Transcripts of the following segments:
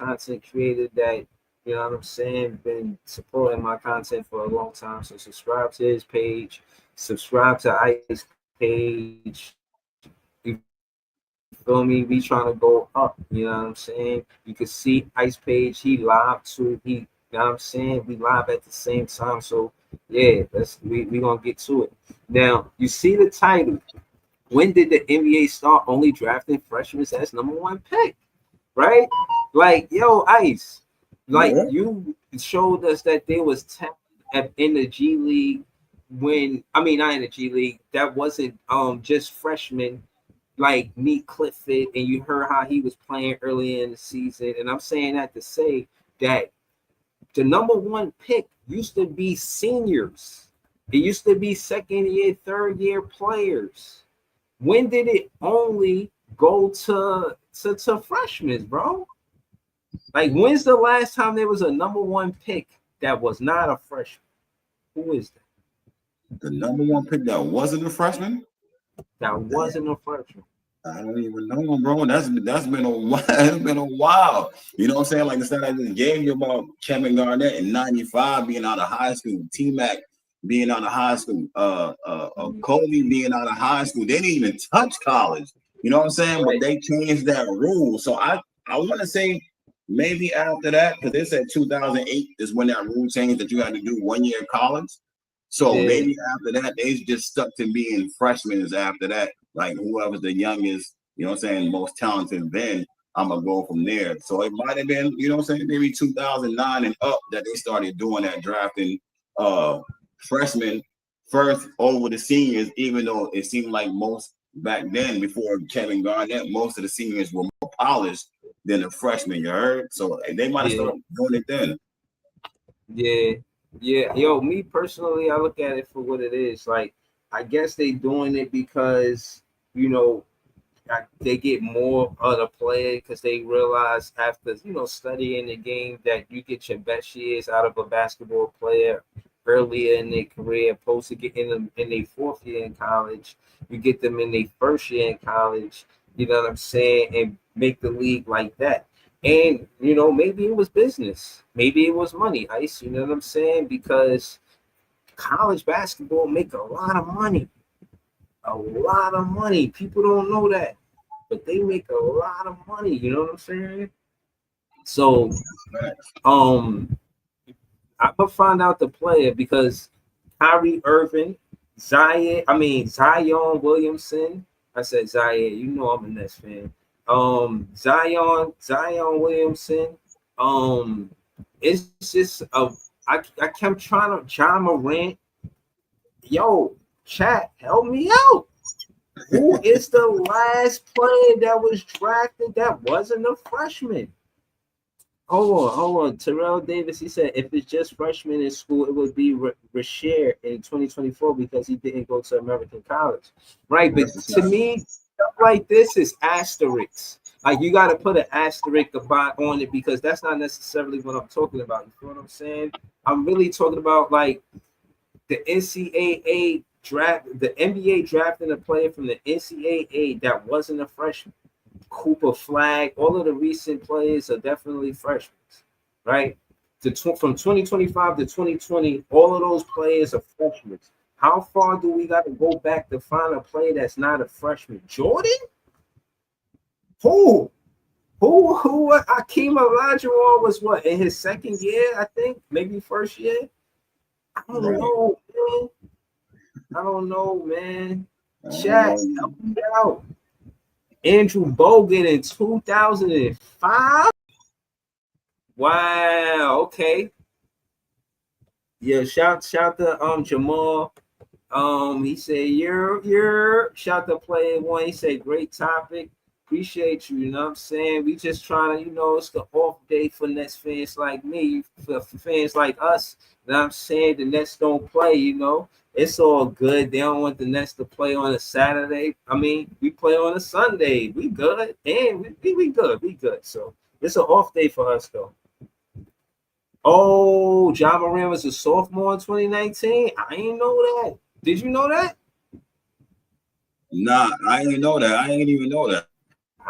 content creator that, you know what I'm saying, been supporting my content for a long time. So subscribe to his page, subscribe to Ice page. You feel me? We trying to go up. You know what I'm saying? You can see Ice page. He live too. You know what I'm saying? We live at the same time. So yeah, we gonna get to it. Now you see the title. When did the NBA start only drafting freshmen as number one pick? Right? Like, yo, Ice, like Yeah. you showed us that there was talent in the G League when I mean not in the G League, that wasn't just freshmen like Neat Clifford, and you heard how he was playing early in the season. And I'm saying that to say that the number one pick used to be seniors. It used to be second year, third year players. When did it only go to freshmen, bro? Like, when's the last time there was a number one pick that was not a freshman? Who is that? The number one pick that wasn't a freshman. That wasn't a freshman. I don't even know, bro. That's been a while. It's been a while. You know what I'm saying? Like the stat I just gave you about Kevin Garnett in '95 being out of high school, T Mac being out of high school, Kobe being out of high school. They didn't even touch college. You know what I'm saying? But Right. they changed that rule. So I want to say maybe after that, because they said 2008 is when that rule changed that you had to do 1 year of college. So Yeah. maybe after that, they just stuck to being freshmen after that. Like whoever's the youngest, you know what I'm saying, most talented then, I'm gonna go from there. So it might have been, you know what I'm saying, maybe 2009 and up that they started doing that drafting freshmen first over the seniors, even though it seemed like most back then before Kevin Garnett, most of the seniors were more polished than the freshmen, you heard? So they might have Yeah. started doing it then. Yeah. Yeah. Yo, me personally, I look at it for what it is. Like, I guess they doing it because, you know, they get more of the play because they realize after, you know, studying the game that you get your best years out of a basketball player earlier in their career, opposed to getting them in their fourth year in college. You get them in their first year in college, you know what I'm saying, and make the league like that. And you know, maybe it was business, maybe it was money, Ice. You know what I'm saying? Because college basketball make a lot of money, a lot of money. People don't know that, but they make a lot of money. You know what I'm saying? So, um, I could find out the player because Kyrie Irving, Zion Williamson. I said Zion. You know I'm a Nets fan. Zion Williamson. Um, it's just I kept trying to John Morant. Yo, chat, help me out. Who is the last player that was drafted that wasn't a freshman? Hold on. Terrell Davis, he said if it's just freshmen in school, it would be Rasher in 2024 because he didn't go to American college. Right. But That's the to shot. me, stuff like this is asterisks. Like you got to put an asterisk about on it because that's not necessarily what I'm talking about. You feel what I'm saying? I'm really talking about like the NCAA draft, the NBA drafting a player from the NCAA that wasn't a freshman. Cooper Flag, all of the recent players are definitely freshmen, right? From 2025 to 2020, all of those players are freshmen. How far do we got to go back to find a player that's not a freshman? Jordan? Who? Who? Akeem Olajuwon was what in his second year, I think, maybe first year. I don't Right. know, man. I don't know, man. I don't Chat, know. help me out. Andrew Bogut in 2005. Wow. Okay. Yeah. Shout to Jamal. He said you're shout to player one. He said great topic. Appreciate you. You know what I'm saying? We just trying to, you know, it's the off day for Nets fans like me, for fans like us. You know what I'm saying? The Nets don't play, you know. It's all good. They don't want the Nets to play on a Saturday. I mean, we play on a Sunday. We good. And we good. We good. So it's an off day for us though. Oh, John Moran was a sophomore in 2019. I ain't know that. Did you know that? Nah, I ain't know that. I ain't even know that.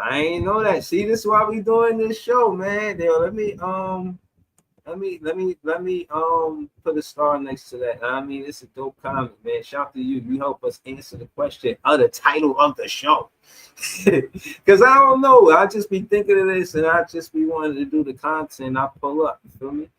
I ain't know that. See, this is why we doing this show, man. Yo, let me put a star next to that. I mean, it's a dope comment, man. Shout out to you. You help us answer the question of the title of the show. Cause I don't know. I just be thinking of this and I just be wanting to do the content. I pull up, you feel me?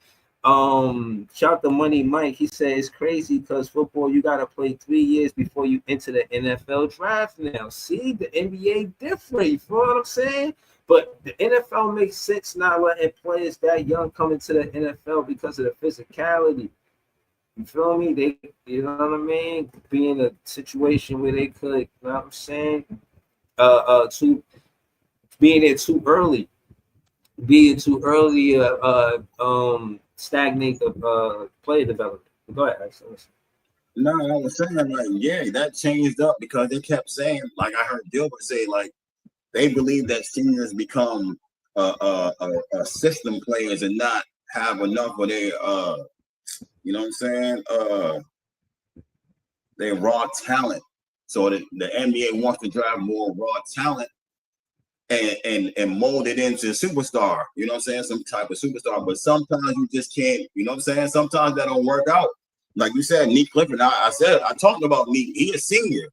Shout to Money Mike. He said it's crazy because football you gotta play 3 years before you enter the NFL draft now. See, the NBA different, you feel what I'm saying? But the NFL makes sense not letting players that young come into the NFL because of the physicality. You feel me? They, you know what I mean? Be in a situation where they could, you know what I'm saying? To being there too early, stagnate the player development. Go ahead, Axel. No, I was saying like, yeah, that changed up because they kept saying, like I heard Gilbert say, like they believe that seniors become system players and not have enough of their you know what I'm saying, their raw talent. So the NBA wants to drive more raw talent and mold it into superstar, you know what I'm saying, some type of superstar. But sometimes you just can't, you know what I'm saying? Sometimes that don't work out. Like you said, Neek Clifford. I talked about Neek. He a senior.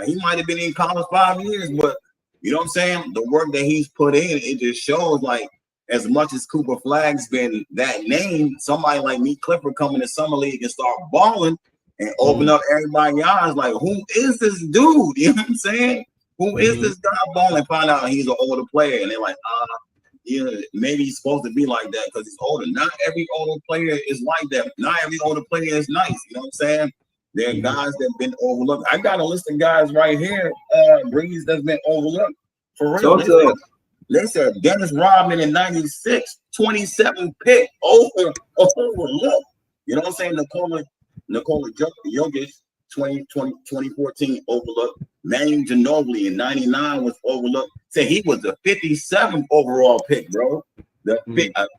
He might have been in college 5 years, but you know what I'm saying? The work that he's put in, it just shows like as much as Cooper Flagg's been that name, somebody like Neek Clifford coming to Summer League and start balling and open up everybody's eyes like, who is this dude? You know what I'm saying? Who is this guy balling? Find out he's an older player. And they're like, yeah, maybe he's supposed to be like that because he's older. Not every older player is like that. Not every older player is nice. You know what I'm saying? There are guys that have been overlooked. I got a list of guys right here, Breeze, that's been overlooked. For real. Listen, Dennis Rodman in 96, 27 pick, overlooked. You know what I'm saying? Nikola Jokic, 2014, overlooked. Manu Ginobili in 99 was overlooked. Say he was the 57th overall pick, bro. The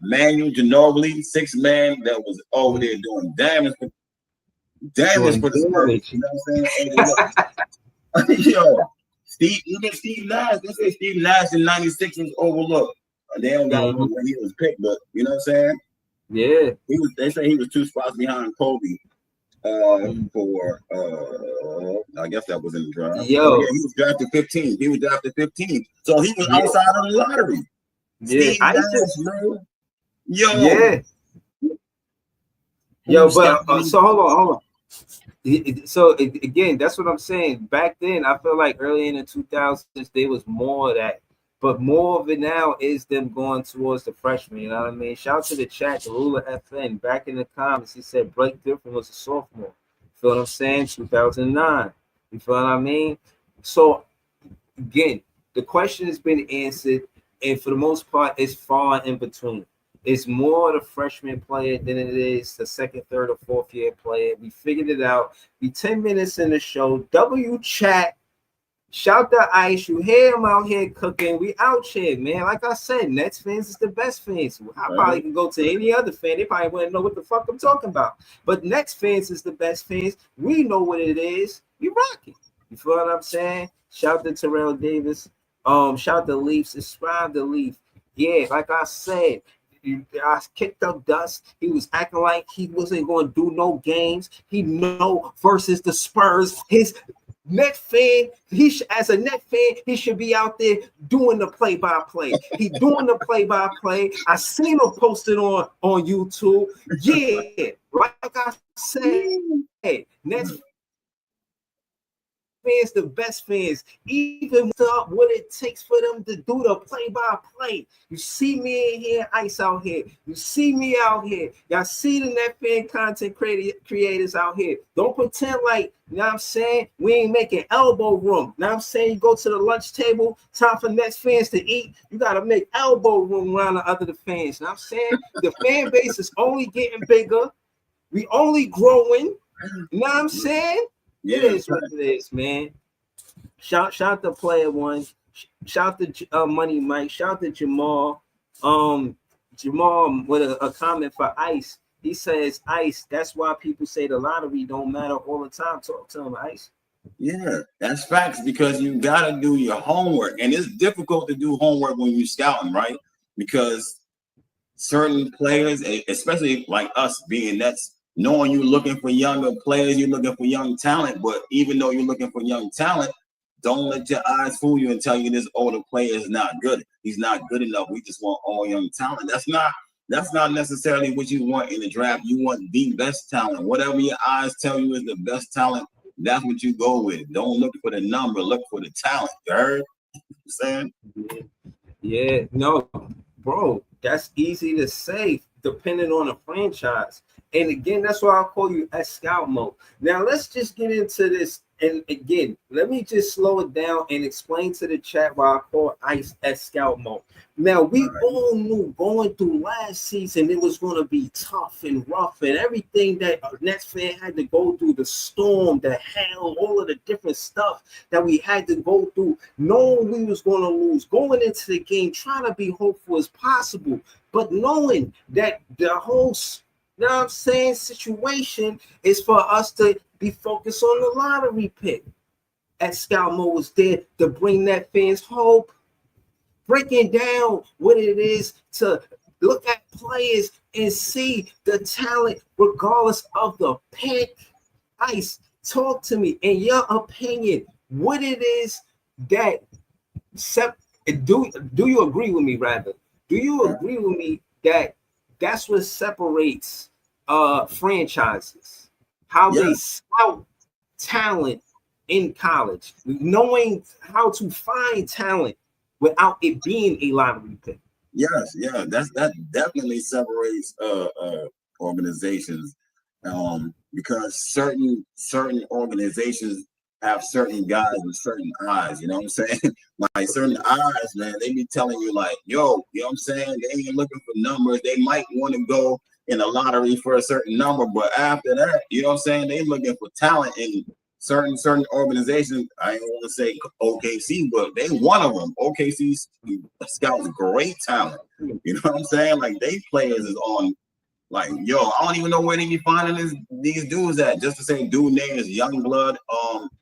Manu Ginobili, 6-man that was over there doing damage for the Spurs. You know what I'm saying? Yo, Steve Nash. They say Steve Nash in 96 was overlooked. They don't got when he was picked, but you know what I'm saying? Yeah. They say he was 2 spots behind Kobe. For I guess that was in the draft. Yo, yeah, he was drafted 15. He was drafted 15. So he was outside of the lottery. Yeah, I just bro. Yo. Yeah. Yo, but so hold on. So again, that's what I'm saying. Back then, I feel like early in the 2000s, there was more of that. But more of it now is them going towards the freshmen. You know what I mean? Shout out to the chat, the Ruler FN. Back in the comments, he said Blake Griffin was a sophomore. You feel what I'm saying? 2009. You feel what I mean? So, again, the question has been answered. And for the most part, it's far in between. It's more the freshman player than it is the second, third, or fourth year player. We figured it out. We 10 minutes in the show. W chat. Shout to Ice. You hear him out here cooking. We out here, man. Like I said, Nets fans is the best fans. I probably can go to any other fan. They probably wouldn't know what the fuck I'm talking about. But Nets fans is the best fans. We know what it is. We rocking. You feel what I'm saying? Shout to Terrell Davis. Shout to Leaf. Subscribe to Leaf. Yeah, like I said, I kicked up dust. He was acting like he wasn't going to do no games. He know versus the Spurs. His Net fan, as a Net fan, he should be out there doing the play-by-play. He doing the play-by-play. I seen him posted on YouTube. Yeah, like I said, Nets fans, the best fans, even up what it takes for them to do the play-by-play. You see me in here, Ice out here. You see me out here. Y'all see the Net fan content creators out here. Don't pretend like, you know what I'm saying, we ain't making elbow room. You know what I'm saying? You go to the lunch table, time for Nets fans to eat. You got to make elbow room around the other fans. You know what I'm saying? The fan base is only getting bigger. We only growing. You know what I'm saying? Yeah, it is what it is, man. Shout to Player One. Shout to Money Mike. Shout to Jamal. Jamal with a comment for Ice. He says, Ice, that's why people say the lottery don't matter all the time. Talk to him, Ice. Yeah, that's facts because you gotta do your homework, and it's difficult to do homework when you're scouting, right? Because certain players, especially like us being Nets, knowing you're looking for younger players, you're looking for young talent, but even though you're looking for young talent, don't let your eyes fool you and tell you this older player is not good. He's not good enough. We just want all young talent. That's not necessarily what you want in the draft. You want the best talent. Whatever your eyes tell you is the best talent, that's what you go with. Don't look for the number, look for the talent. You heard? I'm saying? Yeah, no, bro, that's easy to say depending on the franchise. And again, that's why I call you at scout mode. Now, let's just get into this. And again, let me just slow it down and explain to the chat why I call Ice at scout mode. Now, we all knew going through last season it was going to be tough and rough and everything that a Nets fan had to go through, the storm, the hell, all of the different stuff that we had to go through, knowing we was going to lose, going into the game, trying to be hopeful as possible, but knowing that the whole, you know what I'm saying, situation is for us to be focused on the lottery pick. At Scout Mode was there to bring that fans hope, breaking down what it is to look at players and see the talent regardless of the pick. Ice, talk to me in your opinion what it is that do you agree with me, rather, do you agree with me that that's what separates franchises, how they scout talent in college, knowing how to find talent without it being a lottery pick? Yes, yeah, that definitely separates organizations, because certain organizations have certain guys with certain eyes. You know what I'm saying? Like certain eyes, man, they be telling you like, yo, you know what I'm saying? They ain't looking for numbers. They might want to go in a lottery for a certain number, but after that, you know what I'm saying? They looking for talent in certain organizations. I don't want to say OKC, but they one of them. OKC scouts great talent. You know what I'm saying? Like they players is on. Like, yo, I don't even know where they be finding these dudes at. Just to say, dude name is Youngblood.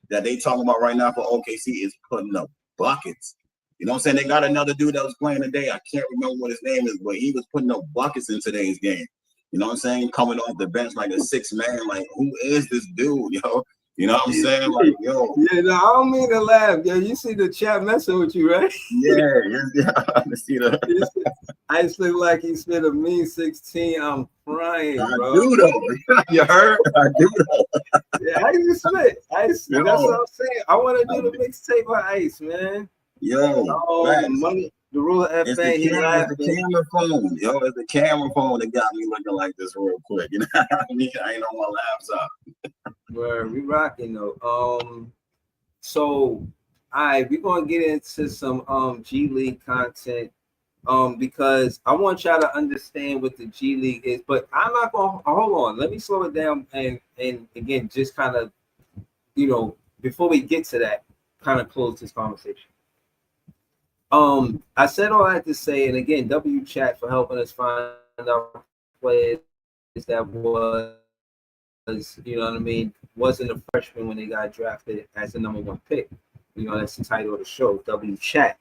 That they talking about right now for OKC is putting up buckets. You know what I'm saying? They got another dude that was playing today. I can't remember what his name is, but he was putting up buckets in today's game. You know what I'm saying? Coming off the bench like a 6-man. Like, who is this dude, yo? You know what I'm saying? Like, yo. Yeah, no, I don't mean to laugh. Yo, you see the chat messing with you, right? Yeah. I see that. I just look like he spit a mean 16. I'm crying, bro. I do though. You heard? I do though. Yeah, I just spit. That's what I'm saying. I want to do the mixtape with Ice, man. Yo, the money, the ruler FA, it's the camera phone. Yo, it's the camera phone that got me looking like this real quick. You know what I mean? I ain't on my laptop. Where we rocking though. So all right, we're gonna get into some G League content. Because I want y'all to understand what the G League is, but I'm not gonna hold on. Let me slow it down and again, just kind of, before we get to that, kind of close this conversation. I said all I had to say, and again, W Chat for helping us find out players that was, you know what I mean, wasn't a freshman when they got drafted as the #1 pick. That's the title of the show, W Chat.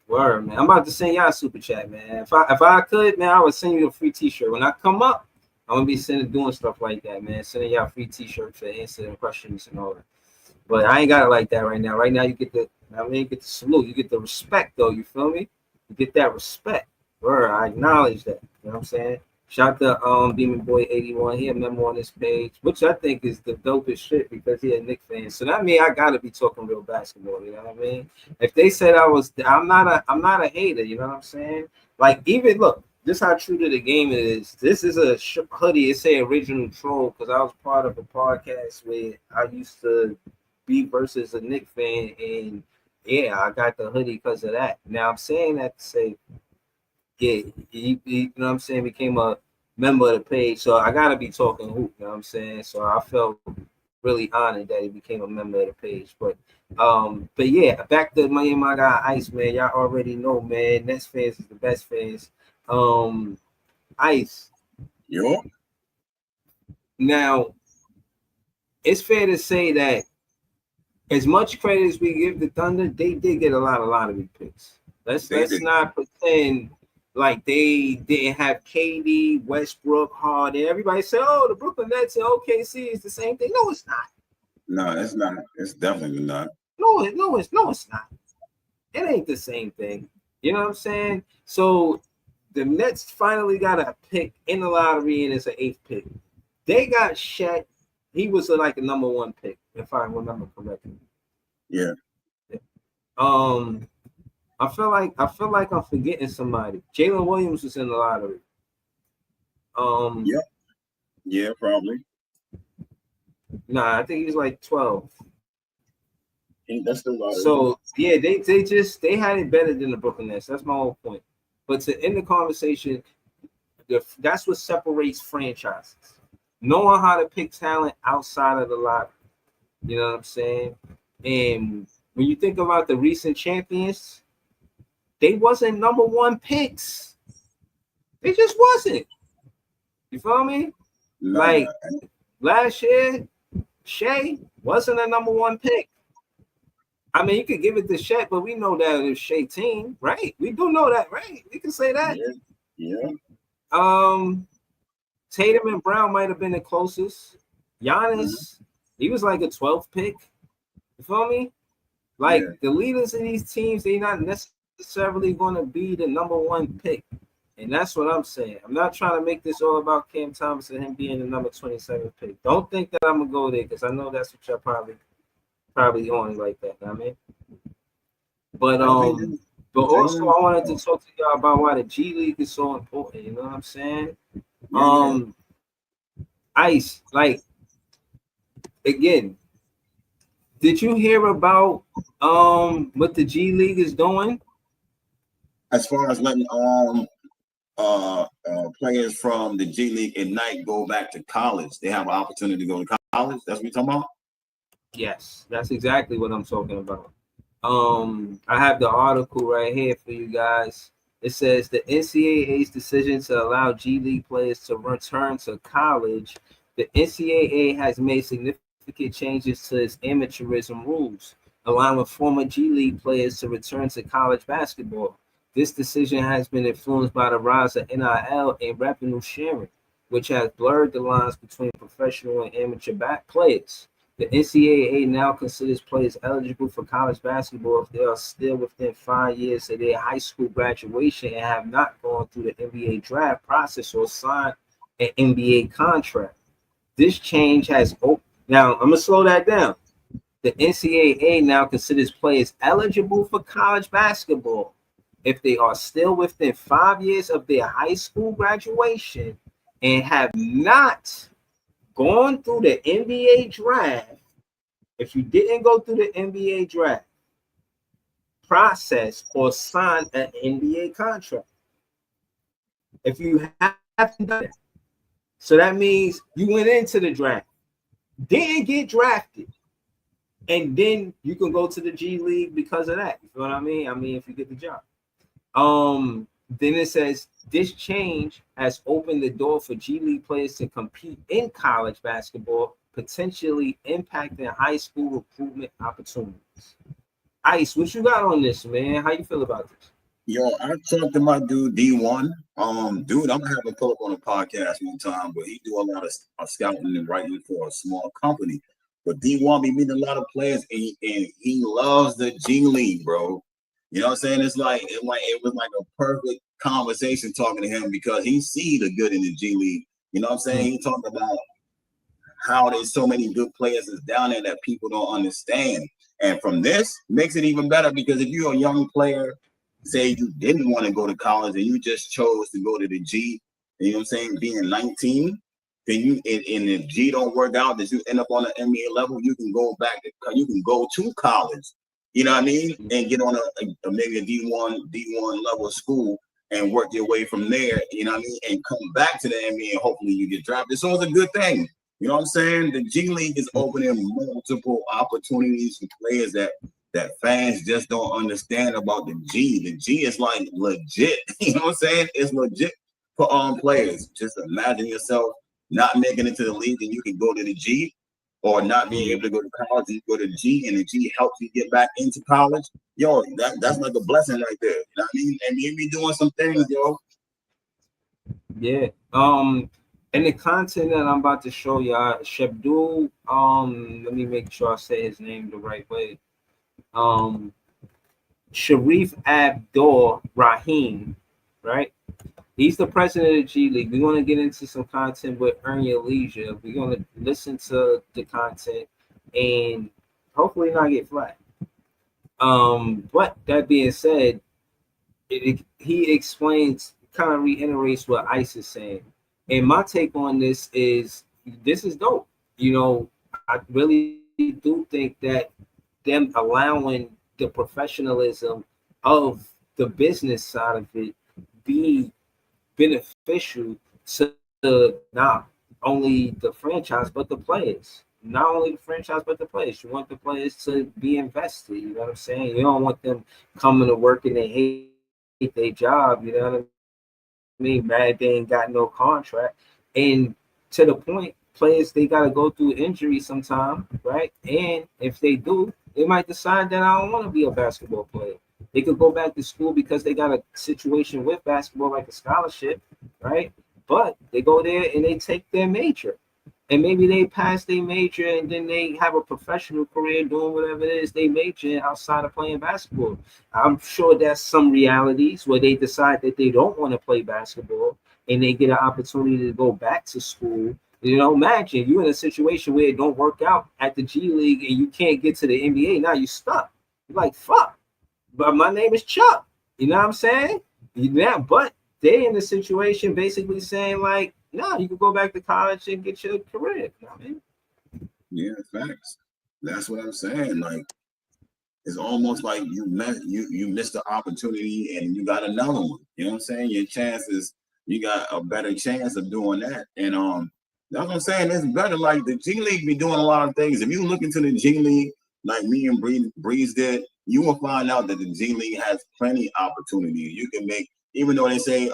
Word, man. I'm about to send y'all a super chat, man. If I could, man, I would send you a free t-shirt. When I come up, I'm gonna be doing stuff like that, man. Sending y'all free t-shirts to answer questions and all that. But I ain't got it like that right now. Right now, you get the salute, you get the respect, though. You feel me? You get that respect. Word, I acknowledge that. You know what I'm saying? Shout out to Demon Boy 81. He a member on this page, which I think is the dopest shit because he a Knicks fan. So that means I gotta be talking real basketball. You know what I mean? If they said I'm not a hater. You know what I'm saying? Like, even look, this how true to the game it is. This is a hoodie. It say original troll because I was part of a podcast where I used to be versus a Knicks fan, and yeah, I got the hoodie because of that. Now I'm saying that to say, yeah, he you know what I'm saying, became a member of the page. So I gotta be talking hoop, you know what I'm saying? So I felt really honored that he became a member of the page. But yeah, back to my guy Ice, man. Y'all already know, man. Nets fans is the best fans. Ice. Yo. Now, it's fair to say that as much credit as we give the Thunder, they did get a lot of lottery picks. Let's not pretend like they didn't have KD, Westbrook, Harden. Everybody said, "Oh, the Brooklyn Nets and OKC is the same thing." No, it's not. No, it's not. It's definitely not. No, it's not. It ain't the same thing. You know what I'm saying? So the Nets finally got a pick in the lottery, and it's an 8th pick. They got Shaq. He was like a number 1 pick, if I remember correctly. Yeah. I feel like I'm forgetting somebody. Jalen Williams was in the lottery. Yeah, probably. Nah, I think he was like 12. That's the lottery. So yeah, they had it better than the Brooklyn Nets. That's my whole point. But to end the conversation, that's what separates franchises. Knowing how to pick talent outside of the lottery. You know what I'm saying? And when you think about the recent champions, they wasn't number 1 picks. They just wasn't. You feel me? No. Like last year, Shea wasn't a number 1 pick. I mean, you could give it to Shaq, but we know that it's Shea team, right? We do know that, right? We can say that. Yeah. Tatum and Brown might have been the closest. Giannis, he was like a 12th pick. You feel me? Like the leaders of these teams, they're not necessarily going to be the number 1 pick. And that's what I'm saying. I'm not trying to make this all about Cam Thomas and him being the number 27 pick. Don't think that I'm going to go there because I know that's what y'all probably on like that. I mean, but also I wanted to talk to y'all about why the G League is so important. You know what I'm saying? Ice, like again, did you hear about what the G League is doing? As far as letting players from the G League Ignite go back to college, they have an opportunity to go to college. That's what you're talking about? Yes, that's exactly what I'm talking about. I have the article right here for you guys. It says the NCAA's decision to allow G League players to return to college. The NCAA has made significant changes to its amateurism rules, allowing former G League players to return to college basketball. This decision has been influenced by the rise of NIL and revenue sharing, which has blurred the lines between professional and amateur players. The NCAA now considers players eligible for college basketball if they are still within 5 years of their high school graduation and have not gone through the NBA draft process or signed an NBA contract. This change has now I'm gonna slow that down. The NCAA now considers players eligible for college basketball if they are still within 5 years of their high school graduation and have not gone through the NBA draft. If you didn't go through the NBA draft process or sign an NBA contract, if you haven't done that, so that means you went into the draft, didn't get drafted, and then you can go to the G League because of that. You know what I mean? I mean, if you get the job. Then it says this change has opened the door for G League players to compete in college basketball, potentially impacting high school recruitment opportunities. Ice, what you got on this, man? How you feel about this? Yo, I talked to my dude D1. Dude, I'm gonna have him pull up on a podcast one time, but he do a lot of scouting and writing for a small company. But D1 be meeting a lot of players, and he loves the G League, bro. You know what I'm saying? It was like a perfect conversation talking to him because he see the good in the G League. You know what I'm saying? He talked about how there's so many good players that's down there that people don't understand. And from this makes it even better because if you're a young player, say you didn't want to go to college and you just chose to go to the G, you know what I'm saying, being 19, then you and if G don't work out, that you end up on an NBA level, you can go to college. You know what I mean? And get on a maybe a D1 level school and work your way from there, you know what I mean? And come back to the NBA and hopefully you get drafted. So it's a good thing. You know what I'm saying? The G League is opening multiple opportunities for players that fans just don't understand about the G. The G is like legit. You know what I'm saying? It's legit for players. Just imagine yourself not making it to the league and you can go to the G. or not being able to go to college, you go to G, and the G helps you get back into college. Yo, that's like a blessing right there. You know what I mean? And you be doing some things, yo. Yeah. And the content that I'm about to show y'all, Shabdul, let me make sure I say his name the right way. Sharif Abdul Rahim, right? He's the president of the G League. We're going to get into some content with Earn Your Leisure. We're going to listen to the content and hopefully not get flagged. But that being said, he explains, kind of reiterates what Ice is saying. And my take on this is dope. You know, I really do think that them allowing the professionalism of the business side of it be beneficial to not only the franchise but the players. Not only the franchise but the players. You want the players to be invested. You know what I'm saying? You don't want them coming to work and they hate their job. You know what I mean? Mad they ain't got no contract. And to the point, players they gotta go through injury sometime, right? And if they do, they might decide that I don't want to be a basketball player. They could go back to school because they got a situation with basketball, like a scholarship, right? But they go there and they take their major. And maybe they pass their major and then they have a professional career doing whatever it is they major in outside of playing basketball. I'm sure there's some realities where they decide that they don't want to play basketball and they get an opportunity to go back to school. You know, imagine you're in a situation where it don't work out at the G League and you can't get to the NBA. Now you're stuck. You're like, fuck. But my name is Chuck. You know what I'm saying? Yeah, but they in the situation basically saying like, no, you can go back to college and get your career. You know what I mean? Yeah, facts. That's what I'm saying. Like, it's almost like you missed the opportunity and you got another one. You know what I'm saying? Your chances, you got a better chance of doing that. And that's what I'm saying. It's better. Like the G League be doing a lot of things. If you look into the G League, like me and Breeze did, you will find out that the G League has plenty of opportunities. You can make, even though they say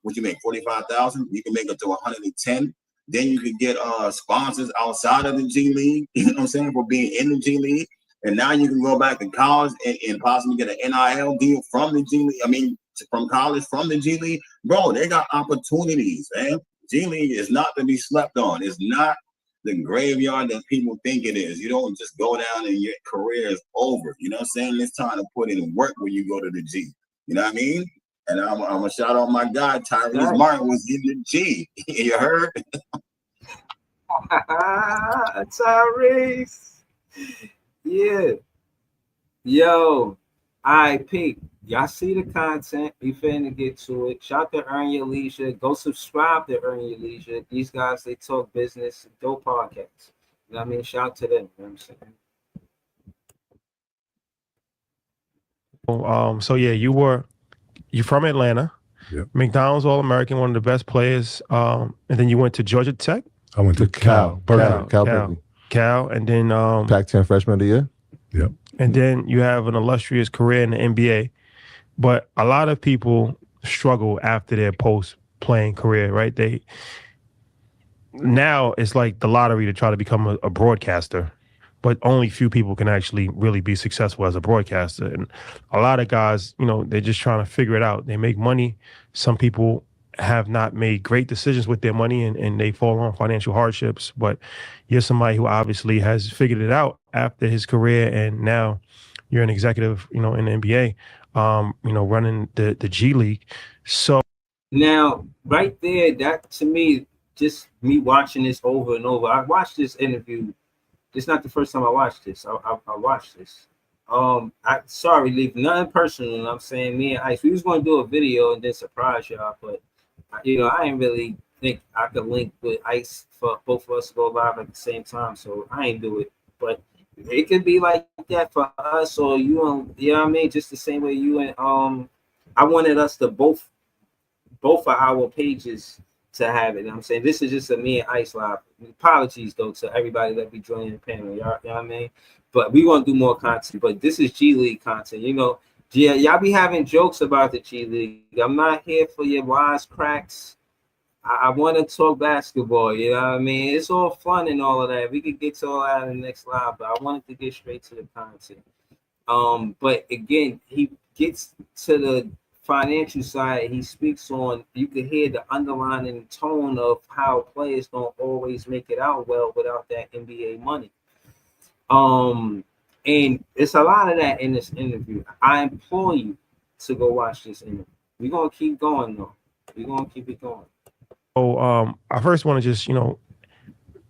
what you make 45,000, you can make up to 110. Then you can get sponsors outside of the G League. You know what I'm saying, for being in the G League. And now you can go back to college and possibly get an NIL deal from the G League. I mean, from college, from the G League. Bro, they got opportunities, man. G League is not to be slept on. It's not the graveyard that people think it is. You don't just go down and your career is over. You know what I'm saying? It's time to put in work when you go to the G. You know what I mean? And I'm gonna shout out my guy, Tyrese Martin was in the G. You heard? Tyrese. Yeah. Yo, IP. Y'all see the content. We finna get to it. Shout to Earn Your Leisure. Go subscribe to Earn Your Leisure. These guys, they talk business, dope podcasts. You know what I mean? Shout to them. You know what I'm saying? So yeah, you're from Atlanta. Yep. McDonald's All-American, one of the best players. And then you went to Georgia Tech. I went to Cal Berkeley. Cal, and then Pac-10 freshman of the year. Yep. And then you have an illustrious career in the NBA. But a lot of people struggle after their post-playing career, right? Now it's like the lottery to try to become a broadcaster, but only few people can actually really be successful as a broadcaster. And a lot of guys, you know, they're just trying to figure it out. They make money. Some people have not made great decisions with their money and they fall on financial hardships. But you're somebody who obviously has figured it out after his career, and now you're an executive, you know, in the NBA. You know, running the G League. So now, right there, that to me, just me watching this over and over. I watched this interview. It's not the first time I watched this. I watched this. Sorry, leave nothing personal. You know what I'm saying, me and Ice, we was going to do a video and then surprise y'all, but you know, I didn't really think I could link with Ice for both of us to go live at the same time, so I ain't do it. But it could be like that for us or you and, you know what I mean? Just the same way you and I wanted us to both of our pages to have it. You know what I'm saying? This is just a me and Ice live. Apologies though to everybody that be joining the panel. Y'all, you know what I mean? But we want to do more content. But this is G League content. You know, y'all be having jokes about the G League. I'm not here for your wisecracks. I want to talk basketball. You know what I mean? It's all fun and all of that. We could get to all that in the next live, but I wanted to get straight to the content. But again, he gets to the financial side. He speaks on. You can hear the underlying tone of how players don't always make it out well without that NBA money. And it's a lot of that in this interview. I implore you to go watch this interview. We're gonna keep going though. We're gonna keep it going. So I first want to just,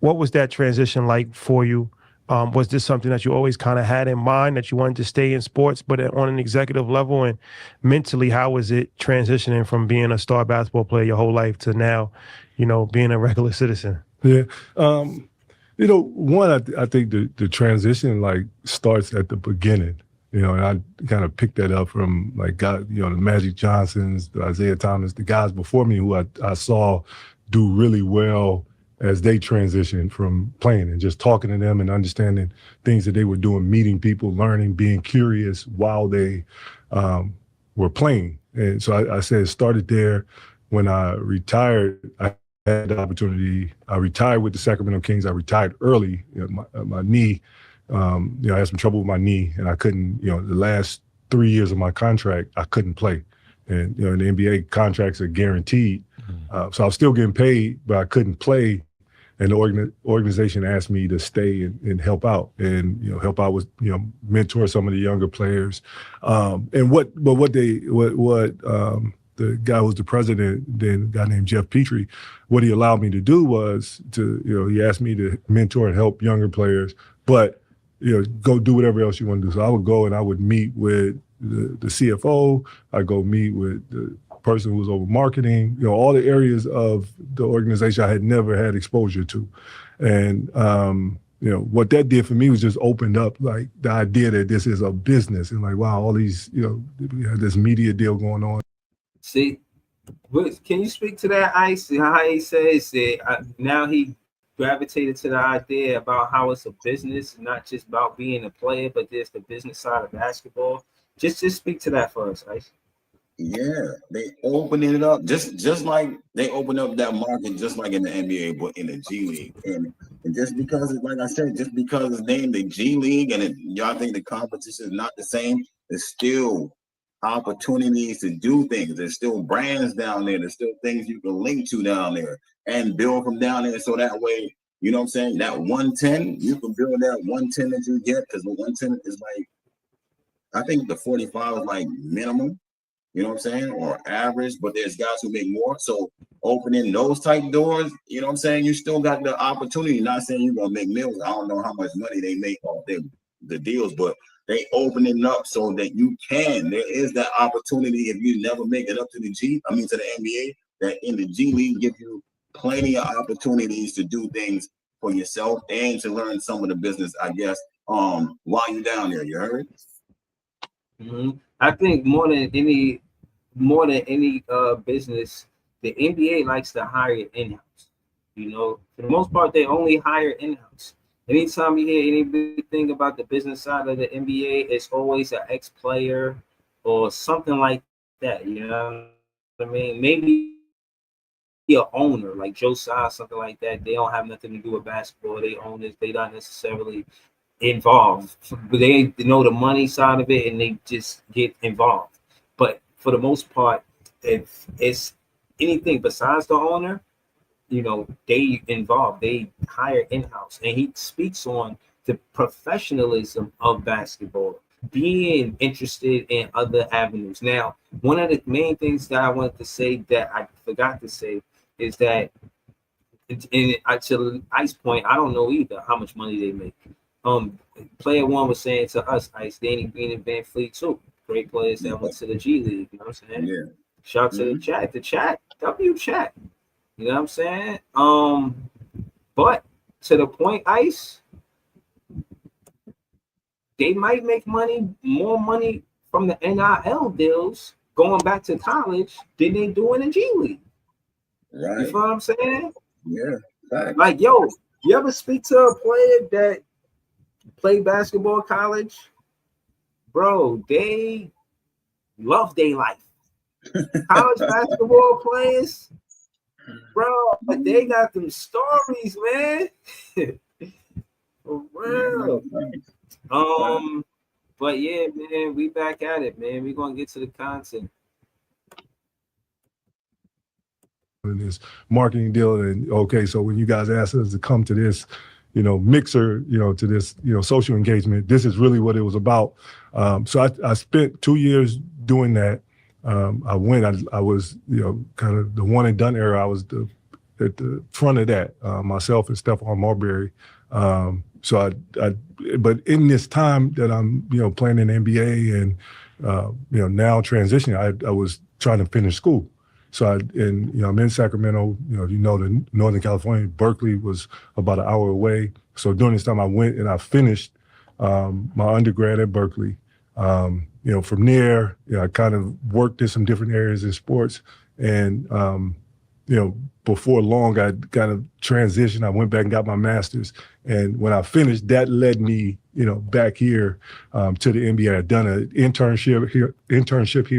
what was that transition like for you? Was this something that you always kind of had in mind, that you wanted to stay in sports, but on an executive level? And mentally, how was it transitioning from being a star basketball player your whole life to now, being a regular citizen? Yeah. One, I think the transition starts at the beginning, and I kind of picked that up from the Magic Johnsons, the Isaiah Thomas, the guys before me who I saw do really well as they transitioned from playing, and just talking to them and understanding things that they were doing, meeting people, learning, being curious while they were playing. And so I said it started there. When I retired, I had the opportunity. I retired with the Sacramento Kings. I retired early. My knee, I had some trouble with my knee, and I couldn't, the last 3 years of my contract, I couldn't play. And, in the NBA, contracts are guaranteed. So I was still getting paid, but I couldn't play. And the organization asked me to stay and help out, and help out with mentor some of the younger players. And the guy who was the president, then a guy named Jeff Petrie, what he allowed me to do was he asked me to mentor and help younger players, but go do whatever else you want to do. So I would go and I would meet with the CFO. I go meet with the person who was over marketing, all the areas of the organization I had never had exposure to. And, what that did for me was just opened up the idea that this is a business, and wow, all these, we had this media deal going on. See, can you speak to that, Ice? How he says that now he gravitated to the idea about how it's a business, not just about being a player, but there's the business side of basketball. Just speak to that for us, Ice. Yeah, they opening it up just like they open up that market, just like in the NBA, but in the G League. And just because it's, like I said, just because it's named the G League, and y'all think the competition is not the same, there's still opportunities to do things. There's still brands down there. There's still things you can link to down there and build from down there. So that way, you know what I'm saying? That 110, you can build that 110 that you get, because the 110 is I think the 45 is minimum. You know what I'm saying? Or average, but there's guys who make more. So opening those type doors, you know what I'm saying? You still got the opportunity. Not saying you're going to make millions. I don't know how much money they make off the deals, but they open it up so that you can. There is that opportunity if you never make it up to the NBA, that in the G League give you plenty of opportunities to do things for yourself and to learn some of the business, I guess, while you're down there. You heard? Mm-hmm. I think more than any business, the NBA likes to hire in-house. For the most part, they only hire in-house. Anytime you hear anything about the business side of the NBA, it's always an ex-player or something like that. You know what I mean? Maybe an owner like Joe Tsai, something like that. They don't have nothing to do with basketball. They own it. They not necessarily involved, but they know the money side of it, and they just get involved. But for the most part, if it's anything besides the owner, they involved, they hire in-house. And he speaks on the professionalism of basketball, being interested in other avenues. Now, one of the main things that I wanted to say that I forgot to say is that, to Ice point, I don't know either how much money they make. Player one was saying to us, Ice, Danny Green and Van Fleet too. Great players that went to the G League. You know what I'm saying? Yeah. Shout out to the chat, W chat. You know what I'm saying? But to the point, Ice, they might make more money from the NIL deals going back to college than they do in the G League. Right. You feel what I'm saying? Yeah. Fact. Like, yo, you ever speak to a player that play basketball college? Bro, they love their life. College basketball players, bro. But they got them stories, man. For real. But yeah, man, we back at it, man. We gonna get to the content. In this marketing deal, and okay, so when you guys asked us to come to this, mixer, to this, social engagement, this is really what it was about. So I spent 2 years doing that. I was, kind of the one and done era. I was at the front of that, myself and Stephon Marbury. But in this time that I'm, playing in the NBA and, now transitioning, I was trying to finish school. So I'm in Sacramento, the Northern California. Berkeley was about an hour away. So during this time I went and I finished my undergrad at Berkeley. From there, I kind of worked in some different areas in sports. And, before long, I kind of transitioned. I went back and got my master's. And when I finished, that led me, back here to the NBA. I'd done an internship here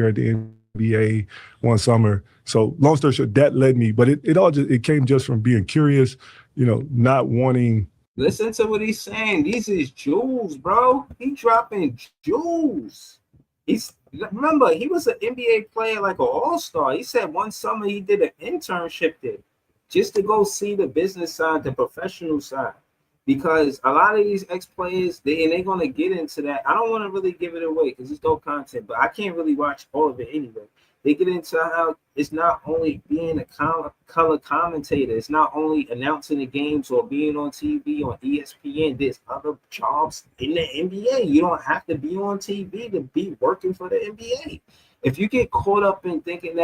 at the NBA one summer. So long story short, that led me, but it came just from being curious, not wanting. Listen to what he's saying. These is jewels, bro. He dropping jewels. Remember, he was an NBA player, like an all-star. He said one summer he did an internship there just to go see the business side, the professional side. Because a lot of these ex-players, they're going to get into that. I don't want to really give it away because it's dope content, but I can't really watch all of it anyway. They get into how it's not only being a color commentator, it's not only announcing the games or being on TV on ESPN. There's other jobs in the NBA. You don't have to be on TV to be working for the NBA. If you get caught up in thinking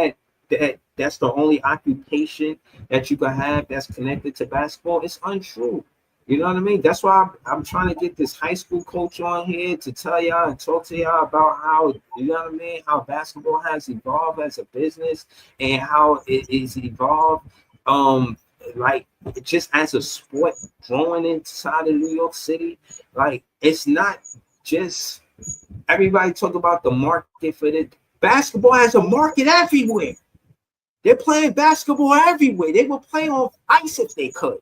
that's the only occupation that you can have that's connected to basketball, it's untrue. You know what I mean? That's why I'm trying to get this high school coach on here to tell y'all and talk to y'all about how, you know what I mean, how basketball has evolved as a business and how it is evolved, like just as a sport growing inside of New York City. Like, it's not just everybody talk about the market for it. Basketball has a market everywhere. They're playing basketball everywhere. They will play on ice if they could.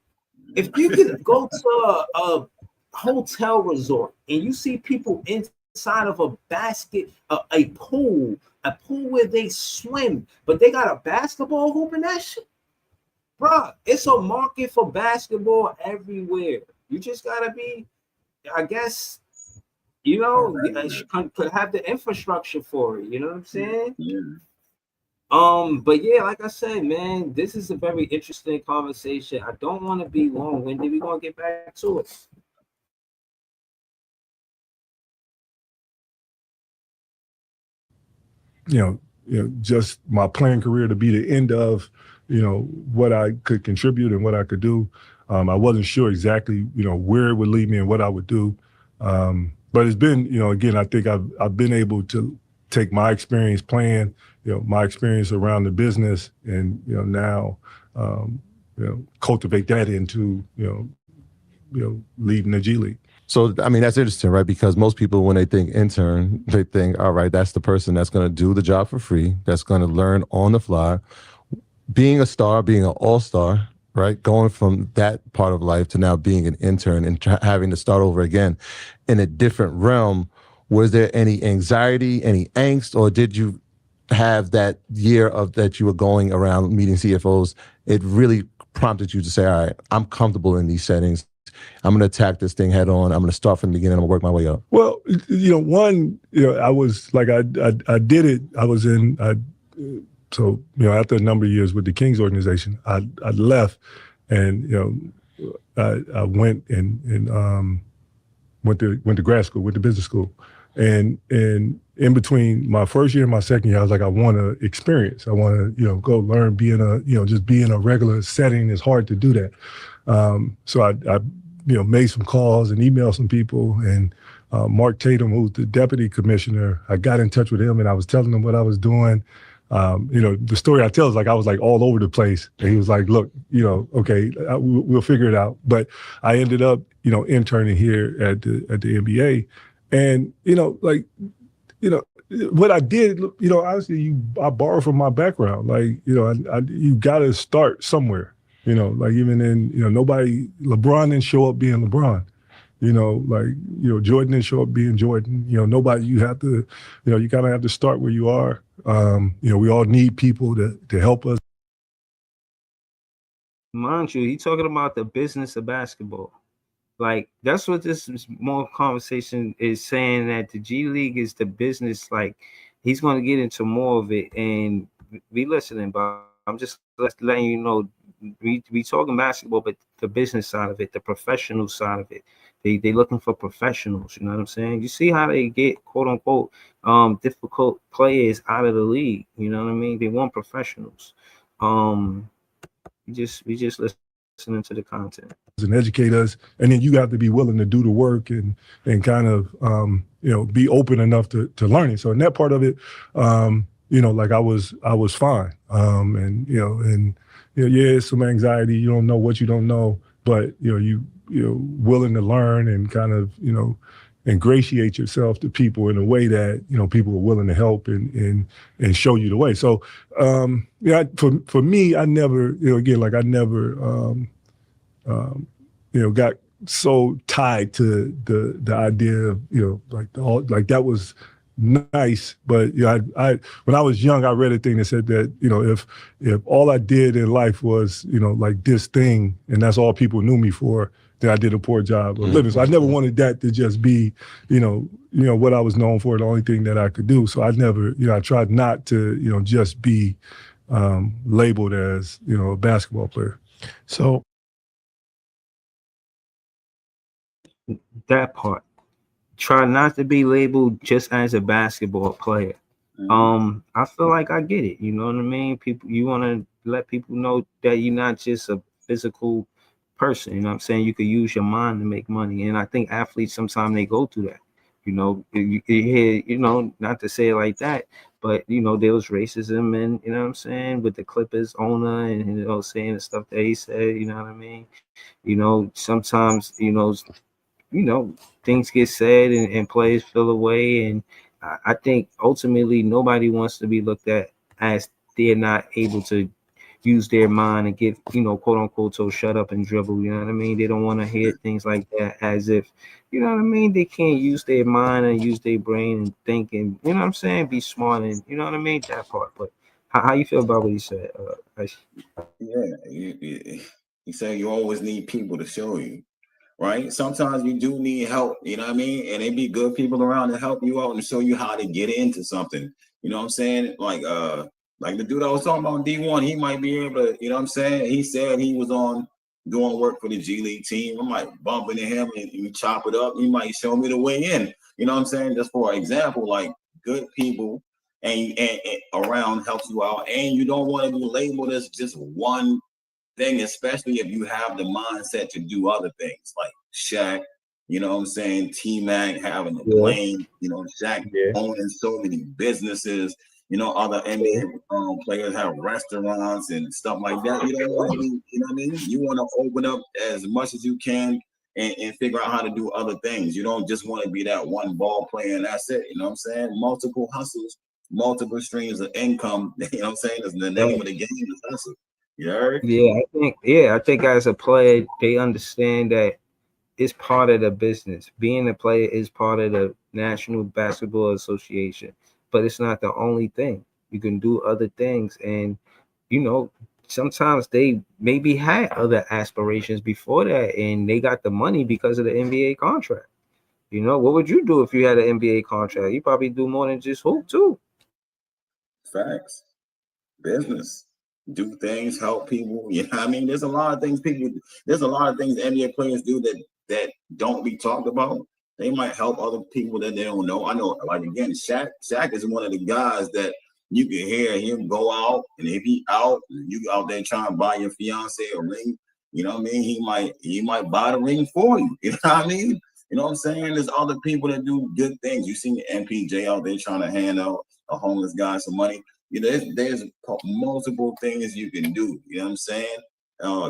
If you could go to a hotel resort and you see people inside of a pool where they swim, but they got a basketball hoop and that shit, bro, it's a market for basketball everywhere. You just gotta be, I guess, could have the infrastructure for it. You know what I'm saying? Yeah. But yeah, like I said, man, this is a very interesting conversation. I don't want to be long-winded. We're gonna get back to it. Just my playing career to be the end of, what I could contribute and what I could do. I wasn't sure exactly, where it would lead me and what I would do. But it's been, again, I think I've been able to take my experience playing, my experience around the business and, now, cultivate that into, leading the G League. So, I mean, that's interesting, right? Because most people, when they think intern, they think, all right, that's the person that's going to do the job for free, that's going to learn on the fly. Being a star, being an all-star, right? Going from that part of life to now being an intern and having to start over again in a different realm. Was there any anxiety, any angst, or did you have that year of that you were going around meeting CFOs? It really prompted you to say, all right, I'm comfortable in these settings. I'm going to attack this thing head on. I'm going to start from the beginning. I'm going to work my way up. Well, I was like, I did it. I was in, after a number of years with the Kings organization, I left and, I went and went to grad school, went to business school. And in between my first year and my second year, I was like, I want to experience. I want to, go learn, be in a regular setting. It's hard to do that. So I made some calls and emailed some people, and Mark Tatum, who's the deputy commissioner, I got in touch with him and I was telling him what I was doing. The story I tell is like, I was like all over the place. And he was like, look, okay, we'll figure it out. But I ended up, what I did, honestly, I borrowed from my background. Like, you got to start somewhere. Like even in, LeBron didn't show up being LeBron. Jordan didn't show up being Jordan. Nobody. You have to, you kind of have to start where you are. We all need people to help us. Mind you, he talking about the business of basketball. Like, that's what this more conversation is saying, that the G League is the business. Like, he's going to get into more of it and be listening, but I'm just letting you know, we talking basketball, but the business side of it, the professional side of it, they looking for professionals. You know what I'm saying? You see how they get quote unquote difficult players out of the league. You know what I mean? They want professionals. We just listening to the content and educate us, and then you have to be willing to do the work and kind of be open enough to learning. So in that part of it, like I was fine, yeah, some anxiety. You don't know what you don't know, but you're willing to learn and kind of ingratiate yourself to people in a way that people are willing to help and show you the way. So for me, I never I never got so tied to the idea of like that was nice, but I when I was young, I read a thing that said that if all I did in life was like this thing and that's all people knew me for, then I did a poor job of living. So I never wanted that to just be what I was known for, the only thing that I could do. So I never I tried not to just be labeled as a basketball player. So that part. Try not to be labeled just as a basketball player. I feel like I get it. You know what I mean? People, you want to let people know that you're not just a physical person. You know what I'm saying? You could use your mind to make money. And I think athletes sometimes they go through that. You hear, not to say it like that, but there was racism and what I'm saying, with the Clippers owner and saying the stuff that he said, you know what I mean? Sometimes, things get said and players feel away. And I think ultimately nobody wants to be looked at as they're not able to use their mind and get, quote unquote, so shut up and dribble. You know what I mean? They don't want to hear things like that as if, you know what I mean? They can't use their mind and use their brain and think and, you know what I'm saying? Be smart and, you know what I mean? That part. But how you feel about what he said? Yeah, you say you always need people to show you. Right? Sometimes you do need help, you know what I mean? And it be good people around to help you out and show you how to get into something. You know what I'm saying? Like the dude I was talking about D1, he might be able to, you know what I'm saying? He said he was on doing work for the G League team. I might bump into him and you chop it up. He might show me the way in. You know what I'm saying? Just for example, like good people and around helps you out. And you don't want to be labeled as just one thing, especially if you have the mindset to do other things like Shaq, you know what I'm saying? T-Mac having a plane, Shaq owning so many businesses, other NBA players have restaurants and stuff like that. You don't want to be, you know what I mean? You want to open up as much as you can and figure out how to do other things. You don't just want to be that one ball player and that's it. You know what I'm saying? Multiple hustles, multiple streams of income. You know what I'm saying? Is the name of the game is hustle. I think as a player, they understand that it's part of the business. Being a player is part of the National Basketball Association, but it's not the only thing. You can do other things, and sometimes they maybe had other aspirations before that, and they got the money because of the NBA contract. What would you do if you had an NBA contract? You probably do more than just hoop too. Facts. Business. Do things, help people. You know what I mean? There's a lot of things NBA players do that don't be talked about. They might help other people that they don't know. I know, like again, Shaq is one of the guys that you can hear him go out, and if he out, you out there trying to buy your fiance a ring, you know what I mean? He might buy the ring for you. You know what I mean? You know what I'm saying? There's other people that do good things. You see MPJ out there trying to hand out a homeless guy some money. There's multiple things you can do. You know what I'm saying?